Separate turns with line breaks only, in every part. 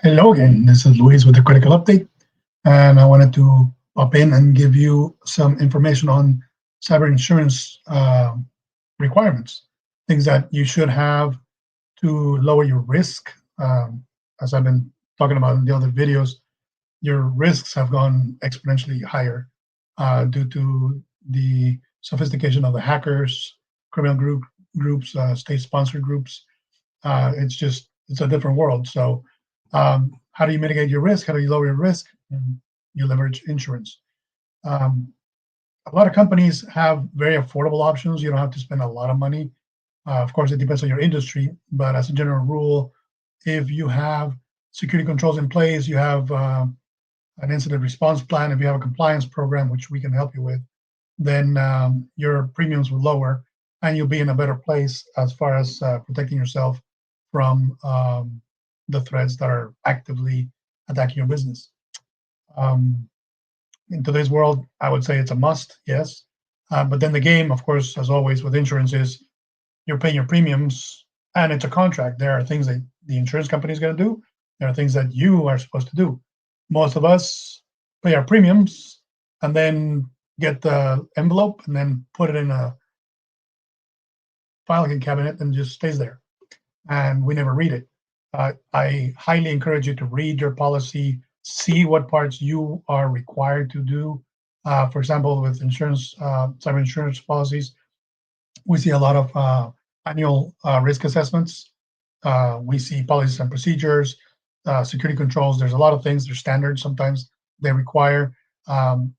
Hello again. This is Luis with a critical update, and I wanted to pop in and give you some information on cyber insurance requirements, things that you should have to lower your risk. As I've been talking about in the other videos, your risks have gone exponentially higher due to the sophistication of the hackers, criminal groups, state-sponsored groups. It's a different world. So, how do you mitigate your risk? How do you lower your risk? You leverage insurance. Um, a lot of companies have very affordable options. You don't have to spend a lot of money. Of course, it depends on your industry, but as a general rule, if you have security controls in place, you have an incident response plan, if you have a compliance program, which we can help you with, then your premiums will lower and you'll be in a better place as far as protecting yourself from the threats that are actively attacking your business. Um, in today's world, I would say it's a must, yes. But then the game, of course, as always with insurance, is you're paying your premiums and it's a contract. There are things that the insurance company is going to do, there are things that you are supposed to do. Most of us pay our premiums and then get the envelope and then put it in a filing cabinet and just stays there. And we never read it. I highly encourage you to read your policy, see what parts you are required to do. For example, with insurance, cyber insurance policies, we see a lot of annual risk assessments. We see policies and procedures, security controls. There's a lot of things. There's standards. Sometimes they require. Um,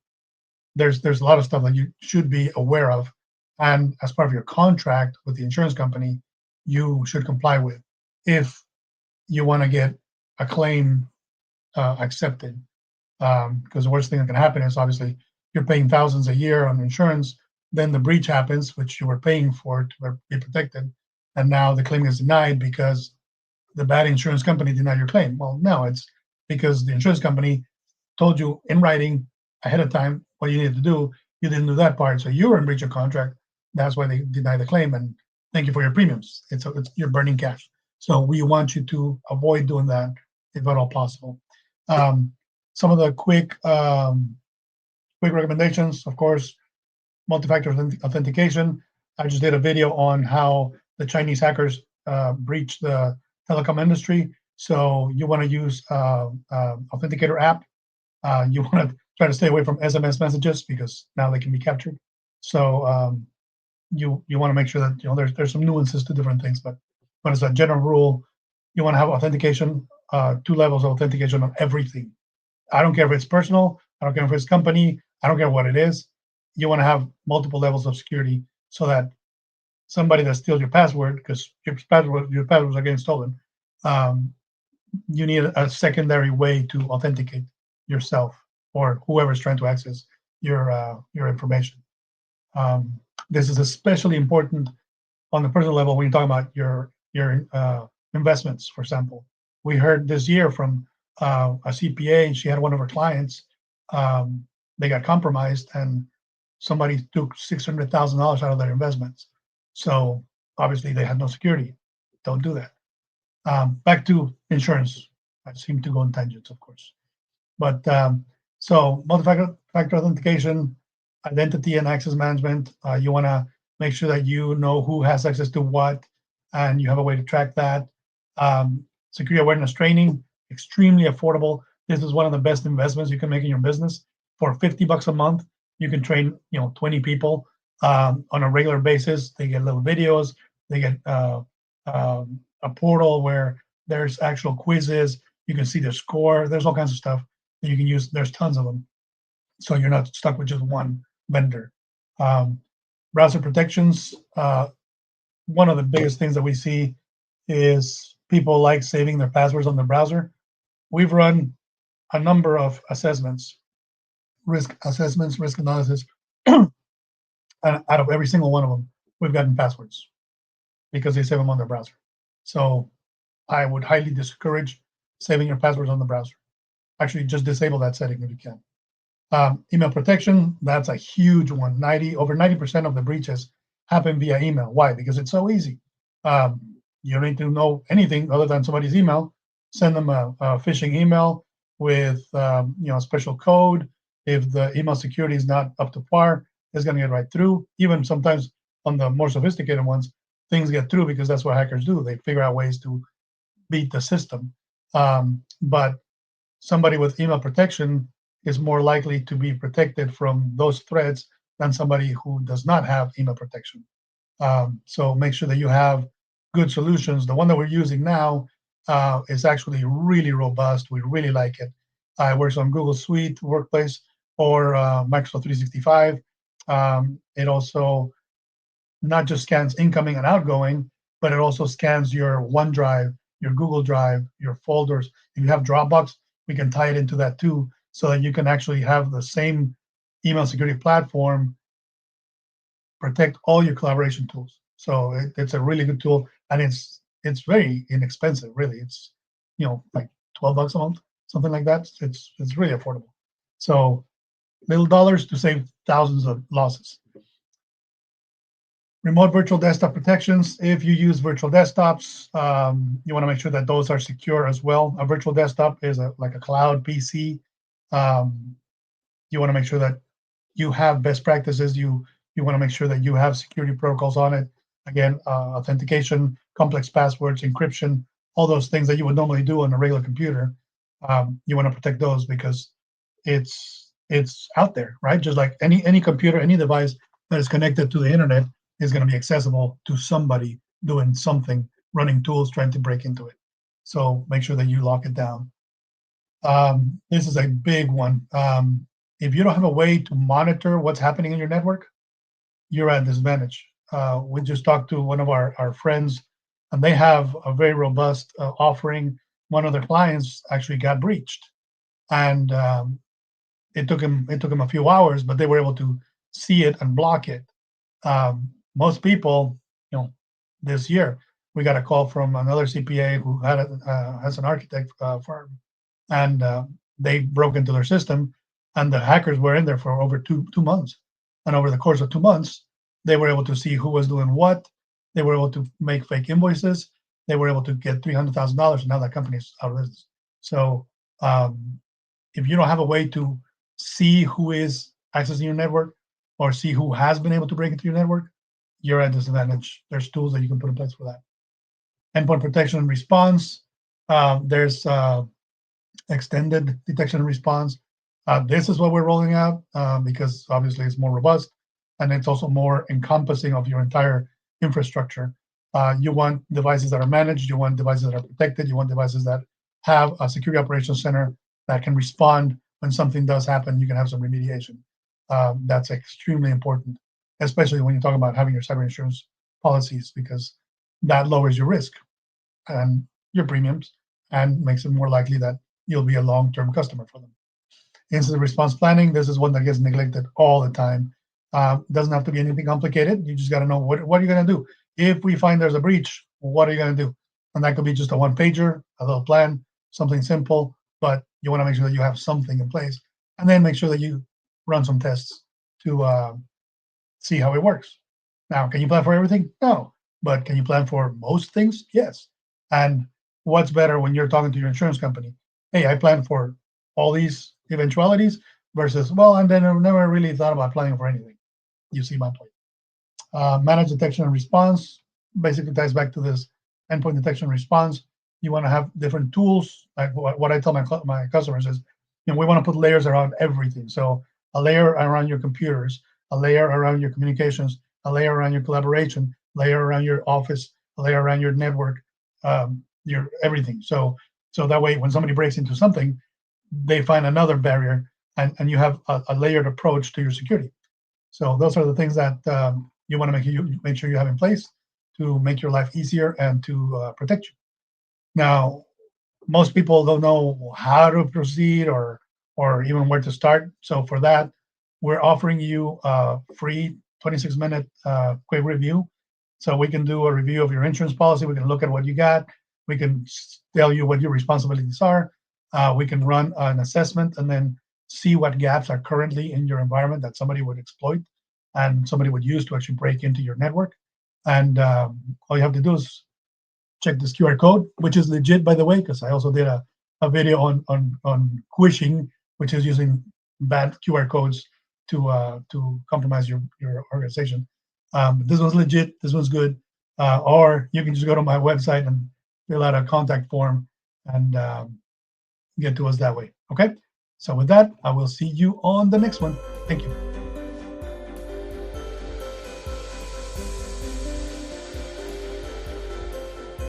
there's a lot of stuff that you should be aware of, and as part of your contract with the insurance company, you should comply with if you want to get a claim accepted. Because the worst thing that can happen is obviously you're paying thousands a year on insurance, then the breach happens, which you were paying for to be protected, and now the claim is denied because the bad insurance company denied your claim. Well, no, it's because the insurance company told you in writing ahead of time what you needed to do. You didn't do that part, so you were in breach of contract. That's why they deny the claim, and thank you for your premiums. It's you're burning cash. So we want you to avoid doing that if at all possible. Um, some of the quick recommendations, of course, multi-factor authentication. I just did a video on how the Chinese hackers breached the telecom industry. So you want to use Authenticator app. You want to try to stay away from SMS messages because now they can be captured. So you want to make sure that there's some nuances to different things, but as a general rule, you want to have authentication, 2 levels of authentication on everything. I don't care if it's personal, I don't care if it's company, I don't care what it is. You want to have multiple levels of security so that somebody that steals your password, because your passwords are getting stolen, um, you need a secondary way to authenticate yourself or whoever's trying to access your information. Um, this is especially important on the personal level when you're talking about your investments. For example, we heard this year from a CPA, and she had one of her clients. They got compromised, and somebody took $600,000 out of their investments. So obviously, they had no security. Don't do that. Back to insurance. I seem to go on tangents, of course. But so multi-factor authentication, identity and access management. You want to make sure that you know who has access to what, and you have a way to track that. Security awareness training, extremely affordable. This is one of the best investments you can make in your business. For $50 a month, you can train 20 people on a regular basis. They get little videos. They get a portal where there's actual quizzes. You can see their score. There's all kinds of stuff that you can use. There's tons of them, so you're not stuck with just one vendor. Browser protections. One of the biggest things that we see is people like saving their passwords on the browser. We've run a number of assessments, risk assessments, risk analysis, and out of every single one of them, we've gotten passwords because they save them on their browser. So I would highly discourage saving your passwords on the browser. Actually, just disable that setting if you can. Email protection, that's a huge one. Over 90% of the breaches happen via email. Why? Because it's so easy. You don't need to know anything other than somebody's email. send them a phishing email with a special code. If the email security is not up to par, it's going to get right through. Even sometimes on the more sophisticated ones, things get through because that's what hackers do. They figure out ways to beat the system. But somebody with email protection is more likely to be protected from those threats than somebody who does not have email protection. So make sure that you have good solutions. The one that we're using now is actually really robust. We really like it. It works on Google Suite Workplace or Microsoft 365. It also not just scans incoming and outgoing, but it also scans your OneDrive, your Google Drive, your folders. If you have Dropbox, we can tie it into that too, so that you can actually have the same email security platform protect all your collaboration tools. So it's a really good tool, and it's very inexpensive. Really, it's like $12 a month, something like that. It's really affordable. So little dollars to save thousands of losses. Remote virtual desktop protections. If you use virtual desktops, you want to make sure that those are secure as well. A virtual desktop is like a cloud PC. Um, you want to make sure that you have best practices. You want to make sure that you have security protocols on it. Again, authentication, complex passwords, encryption, all those things that you would normally do on a regular computer. You want to protect those because it's out there, right? Just like any computer, any device that is connected to the internet is going to be accessible to somebody doing something, running tools, trying to break into it. So make sure that you lock it down. This is a big one. If you don't have a way to monitor what's happening in your network, you're at disadvantage. We just talked to one of our friends, and they have a very robust offering. One of their clients actually got breached, and it took him a few hours, but they were able to see it and block it. Most people, this year we got a call from another CPA who has an architect firm, and they broke into their system, and the hackers were in there for over two months. And over the course of 2 months, they were able to see who was doing what. They were able to make fake invoices. They were able to get $300,000, and now that company is out of business. So if you don't have a way to see who is accessing your network or see who has been able to break into your network, you're at disadvantage. There's tools that you can put in place for that. Endpoint protection and response. There's extended detection and response. This is what we're rolling out because obviously it's more robust and it's also more encompassing of your entire infrastructure. You want devices that are managed, you want devices that are protected, you want devices that have a security operations center that can respond when something does happen. You can have some remediation. That's extremely important, especially when you talk about having your cyber insurance policies, because that lowers your risk and your premiums and makes it more likely that you'll be a long-term customer for them. Incident response planning, this is one that gets neglected all the time. Doesn't have to be anything complicated. You just got to know what are you going to do. If we find there's a breach, what are you going to do? And that could be just a one-pager, a little plan, something simple, but you want to make sure that you have something in place. And then make sure that you run some tests to see how it works. Now, can you plan for everything? No. But can you plan for most things? Yes. And what's better when you're talking to your insurance company? Hey, I plan for all these eventualities versus, well, and then I never really thought about planning for anything. You see my point. Manage detection and response basically ties back to this endpoint detection and response. You want to have different tools. Like what I tell my customers is, we want to put layers around everything. So a layer around your computers, a layer around your communications, a layer around your collaboration, layer around your office, a layer around your network, your everything. So that way, when somebody breaks into something, they find another barrier, and you have a layered approach to your security. So those are the things that you want to make sure you have in place to make your life easier and to protect you. Now, most people don't know how to proceed or even where to start. So for that, we're offering you a free 26-minute quick review. So we can do a review of your insurance policy. We can look at what you got. We can tell you what your responsibilities are. We can run an assessment and then see what gaps are currently in your environment that somebody would exploit and somebody would use to actually break into your network. And all you have to do is check this QR code, which is legit, by the way, because I also did a video on quishing, which is using bad QR codes to compromise your organization. But this one's legit. This one's good. Or you can just go to my website and fill out a contact form and get to us that way. Okay. So with that, I will see you on the next one. Thank you.